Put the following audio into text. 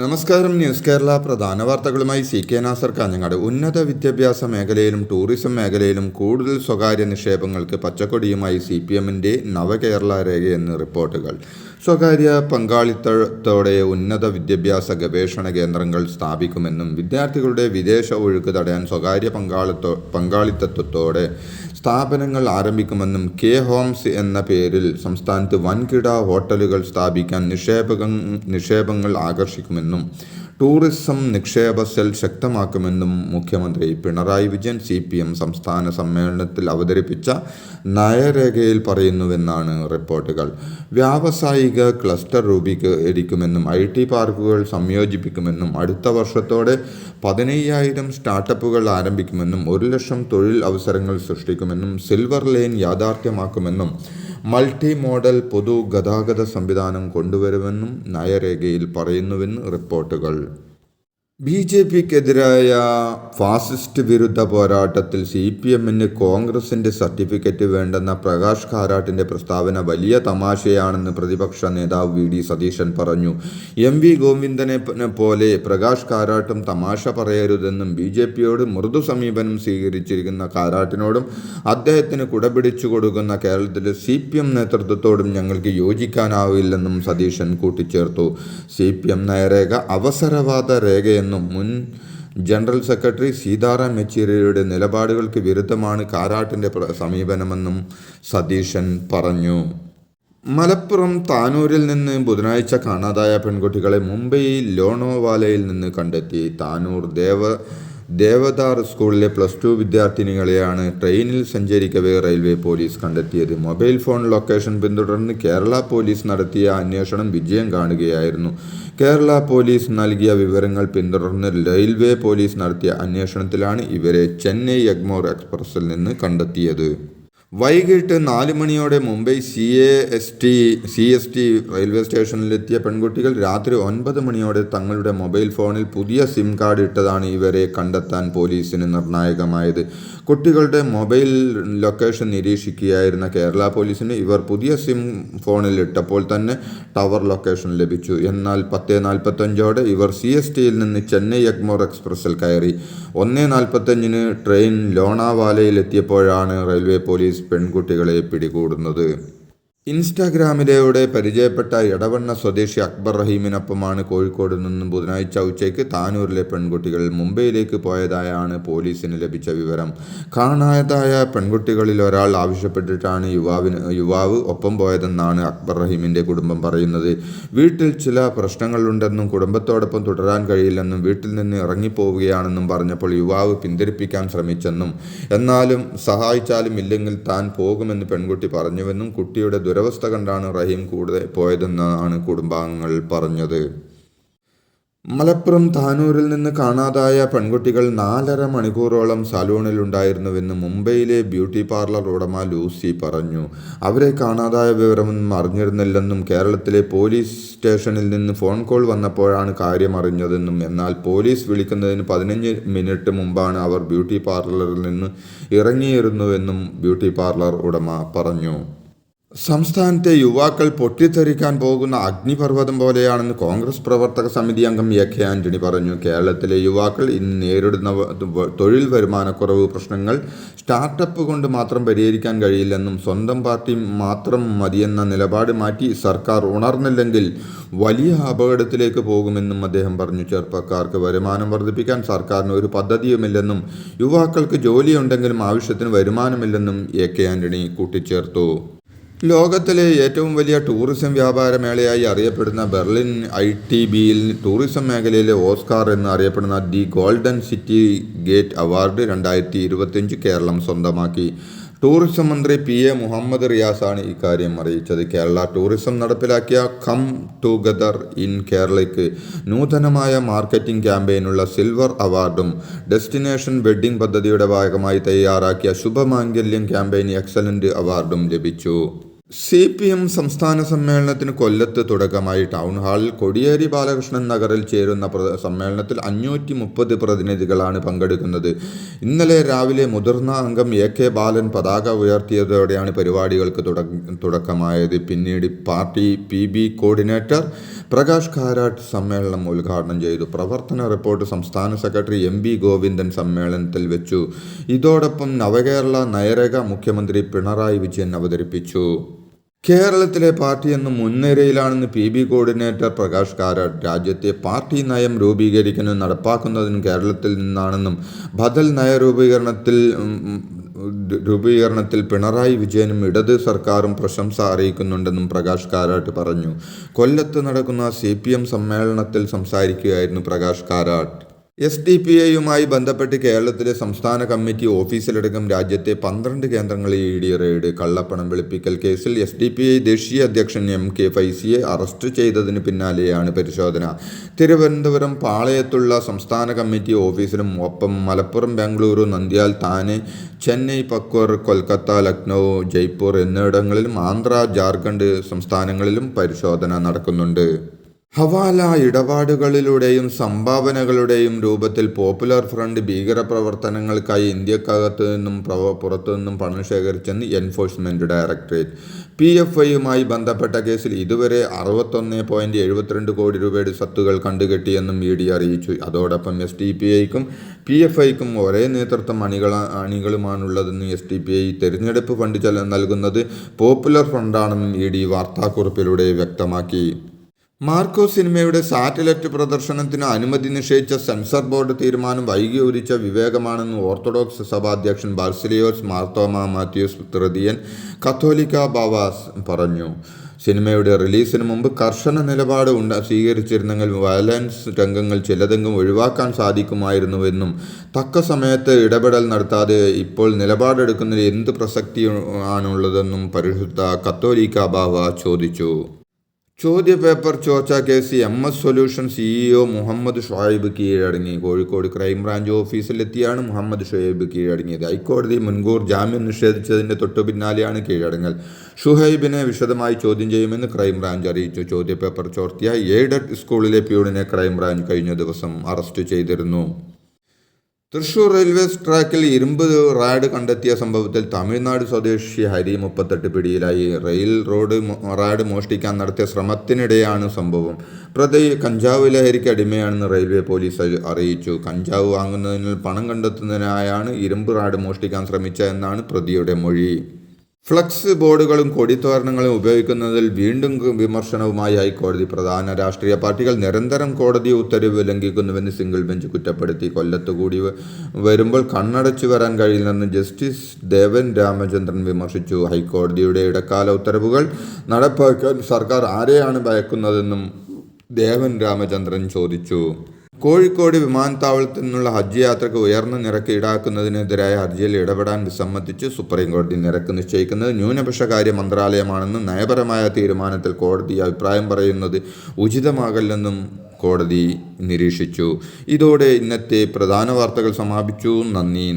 നമസ്കാരം. ന്യൂസ് കേരള പ്രധാന വാർത്തകളുമായി CK നാസർ കാഞ്ഞങ്ങാട്. ഉന്നത വിദ്യാഭ്യാസ മേഖലയിലും ടൂറിസം മേഖലയിലും കൂടുതൽ സ്വകാര്യ നിക്ഷേപങ്ങൾക്ക് പച്ചക്കൊടിയുമായി CPMന്റെ നവകേരള രേഖയെന്ന് റിപ്പോർട്ടുകൾ. സ്വകാര്യ പങ്കാളിത്തത്തോടെ ഉന്നത വിദ്യാഭ്യാസ ഗവേഷണ കേന്ദ്രങ്ങൾ സ്ഥാപിക്കുമെന്നും വിദ്യാർത്ഥികളുടെ വിദേശ ഒഴുക്ക് തടയാൻ സ്വകാര്യ പങ്കാളിത്തത്തോടെ സ്ഥാപനങ്ങൾ ആരംഭിക്കുമെന്നും ഹോംസ് എന്ന പേരിൽ സംസ്ഥാനത്ത് വൻകിട ഹോട്ടലുകൾ സ്ഥാപിക്കാൻ നിക്ഷേപങ്ങൾ ആകർഷിക്കുമെന്നും ടൂറിസം നിക്ഷേപ സെൽ ശക്തമാക്കുമെന്നും മുഖ്യമന്ത്രി പിണറായി വിജയൻ CPM സംസ്ഥാന സമ്മേളനത്തിൽ അവതരിപ്പിച്ച നയരേഖയിൽ പറയുന്നുവെന്നാണ് റിപ്പോർട്ടുകൾ. വ്യാവസായിക ക്ലസ്റ്റർ രൂപീകരിക്കുമെന്നും IT പാർക്കുകൾ സംയോജിപ്പിക്കുമെന്നും അടുത്ത വർഷത്തോടെ 15,000 സ്റ്റാർട്ടപ്പുകൾ ആരംഭിക്കുമെന്നും 1,00,000 തൊഴിൽ അവസരങ്ങൾ സൃഷ്ടിക്കുമെന്നും സിൽവർ ലൈൻ യാഥാർത്ഥ്യമാക്കുമെന്നും മൾട്ടി മോഡൽ പൊതുഗതാഗത സംവിധാനം കൊണ്ടുവരുമെന്നും നയരേഖയിൽ പറയുന്നുവെന്ന് റിപ്പോർട്ടുകൾ. BJPക്കെതിരായ ഫാസിസ്റ്റ് വിരുദ്ധ പോരാട്ടത്തിൽ CPMന് കോൺഗ്രസിന്റെ സർട്ടിഫിക്കറ്റ് വേണ്ടെന്ന പ്രകാശ് കാരാട്ടിന്റെ പ്രസ്താവന വലിയ തമാശയാണെന്ന് പ്രതിപക്ഷ നേതാവ് VD സതീശൻ പറഞ്ഞു. MV ഗോവിന്ദനെ പോലെ പ്രകാശ് കാരാട്ടും തമാശ പറയരുതെന്നും BJPയോട് മൃദു സമീപനം സ്വീകരിച്ചിരിക്കുന്ന കാരാട്ടിനോടും അദ്ദേഹത്തിന് കുടപിടിച്ചു കൊടുക്കുന്ന കേരളത്തിലെ CPM നേതൃത്വത്തോടും ഞങ്ങൾക്ക് യോജിക്കാനാവില്ലെന്നും സതീശൻ കൂട്ടിച്ചേർത്തു. CPM നയരേഖ അവസരവാദ രേഖയെന്നും മുൻ ജനറൽ സെക്രട്ടറി സീതാറാം യെച്ചൂരിയുടെ നിലപാടുകൾക്ക് വിരുദ്ധമാണ് കാരാട്ടിന്റെ സമീപനമെന്നും സതീശൻ പറഞ്ഞു. മലപ്പുറം താനൂരിൽ നിന്ന് ബുധനാഴ്ച കാണാതായ പെൺകുട്ടികളെ മുംബൈ ലോണോവാലയിൽ നിന്ന് കണ്ടെത്തി. താനൂർ ദേവദാർ സ്കൂളിലെ +2 വിദ്യാർത്ഥിനികളെയാണ് ട്രെയിനിൽ സഞ്ചരിക്കവേ റെയിൽവേ പോലീസ് കണ്ടെത്തിയത്. മൊബൈൽ ഫോൺ ലൊക്കേഷൻ പിന്തുടർന്ന് കേരള പോലീസ് നടത്തിയ അന്വേഷണം വിജയം കാണുകയായിരുന്നു. കേരള പോലീസ് നൽകിയ വിവരങ്ങൾ പിന്തുടർന്ന് റെയിൽവേ പോലീസ് നടത്തിയ അന്വേഷണത്തിലാണ് ഇവരെ ചെന്നൈ എഗ്മോർ എക്സ്പ്രസിൽ നിന്ന് കണ്ടെത്തിയത്. വൈകിട്ട് 4 മണിയോടെ മുംബൈ CST റെയിൽവേ സ്റ്റേഷനിലെത്തിയ പെൺകുട്ടികൾ രാത്രി 9 മണിയോടെ തങ്ങളുടെ മൊബൈൽ ഫോണിൽ പുതിയ സിം കാർഡ് ഇട്ടതാണ് ഇവരെ കണ്ടെത്താൻ പോലീസിന് നിർണായകമായത്. കുട്ടികളുടെ മൊബൈൽ ലൊക്കേഷൻ നിരീക്ഷിക്കുകയായിരുന്ന കേരള പോലീസിന് ഇവർ പുതിയ സിം ഫോണിൽ ഇട്ടപ്പോൾ തന്നെ ടവർ ലൊക്കേഷൻ ലഭിച്ചു. എന്നാൽ 10:45ഓടെ ഇവർ CSTയിൽ നിന്ന് ചെന്നൈ എഗ്മോർ എക്സ്പ്രസിൽ കയറി. 1:45-ന് ട്രെയിൻ ലോണാവാലയിലെത്തിയപ്പോഴാണ് റെയിൽവേ പോലീസ് പെൺകുട്ടികളെ പിടികൂടുന്നത്. ഇൻസ്റ്റാഗ്രാമിലൂടെ പരിചയപ്പെട്ട എടവണ്ണ സ്വദേശി അക്ബർ റഹീമിനൊപ്പമാണ് കോഴിക്കോട് നിന്നും ബുധനാഴ്ച ഉച്ചയ്ക്ക് താനൂരിലെ പെൺകുട്ടികൾ മുംബൈയിലേക്ക് പോയതായാണ് പോലീസിന് ലഭിച്ച വിവരം. കാണാതായ പെൺകുട്ടികളിൽ ഒരാൾ ആവശ്യപ്പെട്ടിട്ടാണ് യുവാവ് ഒപ്പം പോയതെന്നാണ് അക്ബർ റഹീമിന്റെ കുടുംബം പറയുന്നത്. വീട്ടിൽ ചില പ്രശ്നങ്ങളുണ്ടെന്നും കുടുംബത്തോടൊപ്പം തുടരാൻ കഴിയില്ലെന്നും വീട്ടിൽ നിന്ന് ഇറങ്ങിപ്പോവുകയാണെന്നും പറഞ്ഞപ്പോൾ യുവാവ് പിന്തിരിപ്പിക്കാൻ ശ്രമിച്ചെന്നും എന്നാലും സഹായിച്ചാലും ഇല്ലെങ്കിൽ താൻ പോകുമെന്ന് പെൺകുട്ടി പറഞ്ഞുവെന്നും കുട്ടിയുടെ ദുരവസ്ഥ കണ്ടാണ് റഹീം കൂടെ പോയതെന്നാണ് കുടുംബാംഗങ്ങൾ പറഞ്ഞത്. മലപ്പുറം താനൂരിൽ നിന്ന് കാണാതായ പെൺകുട്ടികൾ 4.5 മണിക്കൂറോളം സലൂണിലുണ്ടായിരുന്നുവെന്ന് മുംബൈയിലെ ബ്യൂട്ടി പാർലർ ഉടമ ലൂസി പറഞ്ഞു. അവരെ കാണാതായ വിവരമൊന്നും അറിഞ്ഞിരുന്നില്ലെന്നും കേരളത്തിലെ പോലീസ് സ്റ്റേഷനിൽ നിന്ന് ഫോൺ കോൾ വന്നപ്പോഴാണ് കാര്യം അറിഞ്ഞതെന്നും എന്നാൽ പോലീസ് വിളിക്കുന്നതിന് 15 മിനിറ്റ് മുമ്പാണ് അവർ ബ്യൂട്ടി പാർലറിൽ നിന്ന് ഇറങ്ങിയിരുന്നുവെന്നും ബ്യൂട്ടി പാർലർ ഉടമ പറഞ്ഞു. സംസ്ഥാനത്തെ യുവാക്കൾ പൊട്ടിത്തെറിക്കാൻ പോകുന്ന അഗ്നിപർവ്വതം പോലെയാണെന്ന് കോൺഗ്രസ് പ്രവർത്തക സമിതി അംഗം AK ആന്റണി പറഞ്ഞു. കേരളത്തിലെ യുവാക്കൾ ഇന്ന് നേരിടുന്ന തൊഴിൽ വരുമാനക്കുറവ് പ്രശ്നങ്ങൾ സ്റ്റാർട്ടപ്പ് കൊണ്ട് മാത്രം പരിഹരിക്കാൻ കഴിയില്ലെന്നും സ്വന്തം പാർട്ടി മാത്രം മതിയെന്ന നിലപാട് മാറ്റി സർക്കാർ ഉണർന്നില്ലെങ്കിൽ വലിയ അപകടത്തിലേക്ക് പോകുമെന്നും അദ്ദേഹം പറഞ്ഞു. ചെറുപ്പക്കാർക്ക് വരുമാനം വർദ്ധിപ്പിക്കാൻ സർക്കാരിന് ഒരു പദ്ധതിയുമില്ലെന്നും യുവാക്കൾക്ക് ജോലിയുണ്ടെങ്കിലും ആവശ്യത്തിന് വരുമാനമില്ലെന്നും AK ആന്റണി കൂട്ടിച്ചേർത്തു. ലോകത്തിലെ ഏറ്റവും വലിയ ടൂറിസം വ്യാപാര മേളയായി അറിയപ്പെടുന്ന ബെർലിൻ ITBയിൽ ടൂറിസം മേഖലയിലെ ഓസ്കാർ എന്ന് അറിയപ്പെടുന്ന the Golden City Gate award 2025 Keralam സ്വന്തമാക്കി. ടൂറിസം മന്ത്രി PA മുഹമ്മദ് റിയാസാണ് ഇക്കാര്യം അറിയിച്ചത്. കേരള ടൂറിസം നടപ്പിലാക്കിയ കം ടുഗദർ ഇൻ കേരളയ്ക്ക് നൂതനമായ മാർക്കറ്റിംഗ് ക്യാമ്പയിനുള്ള സിൽവർ അവാർഡും ഡെസ്റ്റിനേഷൻ വെഡ്ഡിംഗ് പദ്ധതിയുടെ ഭാഗമായി തയ്യാറാക്കിയ ശുഭമാംഗല്യം ക്യാമ്പയിൻ എക്സലന്റ് അവാർഡും ലഭിച്ചു. CPM സംസ്ഥാന സമ്മേളനത്തിന് കൊല്ലത്ത് തുടക്കമായി. ടൗൺ ഹാളിൽ കോടിയേരി ബാലകൃഷ്ണൻ നഗറിൽ ചേരുന്ന സമ്മേളനത്തിൽ 530 പ്രതിനിധികളാണ് പങ്കെടുക്കുന്നത്. ഇന്നലെ രാവിലെ മുതിർന്ന അംഗം AK ബാലൻ പതാക ഉയർത്തിയതോടെയാണ് പരിപാടികൾക്ക് തുടക്കമായത്. പിന്നീട് party PB coordinator Prakash Karat സമ്മേളനം ഉദ്ഘാടനം ചെയ്തു. പ്രവർത്തന റിപ്പോർട്ട് സംസ്ഥാന സെക്രട്ടറി MP ഗോവിന്ദൻ സമ്മേളനത്തിൽ വെച്ചു. ഇതോടൊപ്പം നവകേരള നയരേഖ മുഖ്യമന്ത്രി പിണറായി വിജയൻ അവതരിപ്പിച്ചു. കേരളത്തിലെ പാർട്ടി എന്നും മുൻനിരയിലാണെന്ന് PB കോർഡിനേറ്റർ പ്രകാശ് കാരാട്ട്. രാജ്യത്തെ പാർട്ടി നയം രൂപീകരിക്കുന്നതും നടപ്പാക്കുന്നതിനും കേരളത്തിൽ നിന്നാണെന്നും ബദൽ രൂപീകരണത്തിൽ പിണറായി വിജയനും ഇടത് സർക്കാരും പ്രശംസ അറിയിക്കുന്നുണ്ടെന്നും പ്രകാശ് കാരാട്ട് പറഞ്ഞു. കൊല്ലത്ത് നടക്കുന്ന CPM സമ്മേളനത്തിൽ സംസാരിക്കുകയായിരുന്നു പ്രകാശ് കാരാട്ട്. SDPIയുമായി ബന്ധപ്പെട്ട് കേരളത്തിലെ സംസ്ഥാന കമ്മിറ്റി ഓഫീസിലടക്കം രാജ്യത്തെ 12 കേന്ദ്രങ്ങളിൽ ED റെയ്ഡ്. കള്ളപ്പണം വെളുപ്പിക്കൽ കേസിൽ SDPI ദേശീയ അധ്യക്ഷൻ MK ഫൈസിയെ അറസ്റ്റ് ചെയ്തതിന് പിന്നാലെയാണ് പരിശോധന. തിരുവനന്തപുരം പാളയത്തുള്ള സംസ്ഥാന കമ്മിറ്റി ഓഫീസിലും ഒപ്പം മലപ്പുറം, ബംഗളൂരു, നന്ദ്യാൽ, താനെ, ചെന്നൈ, പക്വർ, കൊൽക്കത്ത, ലക്നൗ, ജയ്പൂർ എന്നിവിടങ്ങളിലും ആന്ധ്ര, ജാർഖണ്ഡ് സംസ്ഥാനങ്ങളിലും പരിശോധന നടക്കുന്നുണ്ട്. ഹവാല ഇടപാടുകളിലൂടെയും സംഭാവനകളുടെയും രൂപത്തിൽ പോപ്പുലർ ഫ്രണ്ട് ഭീകരപ്രവർത്തനങ്ങൾക്കായി ഇന്ത്യക്കകത്തു നിന്നും പുറത്തുനിന്നും പണം ശേഖരിച്ചെന്ന് എൻഫോഴ്സ്മെന്റ് ഡയറക്ടറേറ്റ്. PFIയുമായി ബന്ധപ്പെട്ട കേസിൽ ഇതുവരെ 61.72 കോടി രൂപയുടെ സ്വത്തുകൾ കണ്ടുകെട്ടിയെന്നും ED അറിയിച്ചു. അതോടൊപ്പം SDPIക്കും PFIക്കും ഒരേ നേതൃത്വം അണികളുമാണുള്ളതെന്നും SDPI തെരഞ്ഞെടുപ്പ് ഫണ്ട് നൽകുന്നത് പോപ്പുലർ ഫ്രണ്ടാണെന്നും ED വാർത്താക്കുറിപ്പിലൂടെ വ്യക്തമാക്കി. മാർക്കോ സിനിമയുടെ സാറ്റലൈറ്റ് പ്രദർശനത്തിന് അനുമതി നിഷേധിച്ച സെൻസർ ബോർഡ് തീരുമാനം വൈകിയൊലിച്ച വിവേകമാണെന്ന് ഓർത്തഡോക്സ് സഭാധ്യക്ഷൻ ബാസിലിയോസ് മാർത്തോമാ മാത്യൂസ് തൃതീയൻ കത്തോലിക്ക ബാവ പറഞ്ഞു. സിനിമയുടെ റിലീസിന് മുമ്പ് കർശന നിലപാട് സ്വീകരിച്ചിരുന്നെങ്കിൽ വയലൻസ് രംഗങ്ങൾ ചിലതെങ്കിലും ഒഴിവാക്കാൻ സാധിക്കുമായിരുന്നുവെന്നും തക്ക സമയത്ത് ഇടപെടൽ നടത്താതെ ഇപ്പോൾ നിലപാടെടുക്കുന്നതിൽ എന്ത് പ്രസക്തിയാണുള്ളതെന്നും പരിശുദ്ധ കത്തോലിക്ക ബാവ ചോദിച്ചു. ചോദ്യപേപ്പർ ചോർച്ച case MS solution CEO Muhammad Shuhaib കീഴടങ്ങി. കോഴിക്കോട് ക്രൈംബ്രാഞ്ച് ഓഫീസിലെത്തിയാണ് മുഹമ്മദ് ഷുഹൈബ് കീഴടങ്ങിയത്. ഹൈക്കോടതി മുൻകൂർ ജാമ്യം നിഷേധിച്ചതിൻ്റെ തൊട്ടുപിന്നാലെയാണ് കീഴടങ്ങൽ. ഷുഹൈബിനെ വിശദമായി ചോദ്യം ചെയ്യുമെന്ന് ക്രൈംബ്രാഞ്ച് അറിയിച്ചു. ചോദ്യപേപ്പർ ചോർത്തിയ എയ്ഡഡ് സ്കൂളിലെ പ്യൂണിനെ ക്രൈംബ്രാഞ്ച് കഴിഞ്ഞ ദിവസം അറസ്റ്റ് ചെയ്തിരുന്നു. തൃശൂർ റെയിൽവേ ട്രാക്കിൽ ഇരുമ്പ് റാഡ് കണ്ടെത്തിയ സംഭവത്തിൽ തമിഴ്നാട് സ്വദേശി ഹരി 38 പിടിയിലായി. റാഡ് മോഷ്ടിക്കാൻ നടത്തിയ ശ്രമത്തിനിടെയാണ് സംഭവം. പ്രതി കഞ്ചാവ് ലഹരിക്ക് അടിമയാണെന്ന് റെയിൽവേ പോലീസ് അറിയിച്ചു. കഞ്ചാവ് വാങ്ങുന്നതിന് പണം കണ്ടെത്തുന്നതിനായാണ് ഇരുമ്പ് റാഡ് മോഷ്ടിക്കാൻ ശ്രമിച്ചതെന്നാണ് പ്രതിയുടെ മൊഴി. ഫ്ലക്സ് ബോർഡുകളും കൊടിത്തോരണങ്ങളും ഉപയോഗിക്കുന്നതിൽ വീണ്ടും വിമർശനവുമായി ഹൈക്കോടതി. പ്രധാന രാഷ്ട്രീയ പാർട്ടികൾ നിരന്തരം കോടതി ഉത്തരവ് ലംഘിക്കുന്നുവെന്ന് സിംഗിൾ ബെഞ്ച് കുറ്റപ്പെടുത്തി. കൊല്ലത്ത് കൂടി വരുമ്പോൾ കണ്ണടച്ചു വരാൻ കഴിയില്ലെന്ന് ജസ്റ്റിസ് ദേവൻ രാമചന്ദ്രൻ വിമർശിച്ചു. ഹൈക്കോടതിയുടെ ഇടക്കാല ഉത്തരവുകൾ നടപ്പാക്കാൻ സർക്കാർ ആരെയാണ് ഭയക്കുന്നതെന്നും ദേവൻ രാമചന്ദ്രൻ ചോദിച്ചു. കോഴിക്കോട് വിമാനത്താവളത്തിൽ നിന്നുള്ള ഹജ്ജ് യാത്രയ്ക്ക് ഉയർന്ന നിരക്ക് ഈടാക്കുന്നതിനെതിരായ ഹർജിയിൽ ഇടപെടാൻ വിസമ്മതിച്ച് സുപ്രീംകോടതി. നിരക്ക് നിശ്ചയിക്കുന്നത് ന്യൂനപക്ഷകാര്യ മന്ത്രാലയമാണെന്നും നയപരമായ തീരുമാനത്തിൽ കോടതി അഭിപ്രായം പറയുന്നത് ഉചിതമാകില്ലെന്നും കോടതി നിരീക്ഷിച്ചു. ഇതോടെ ഇന്നത്തെ പ്രധാന വാർത്തകൾ സമാപിച്ചു. നന്ദി.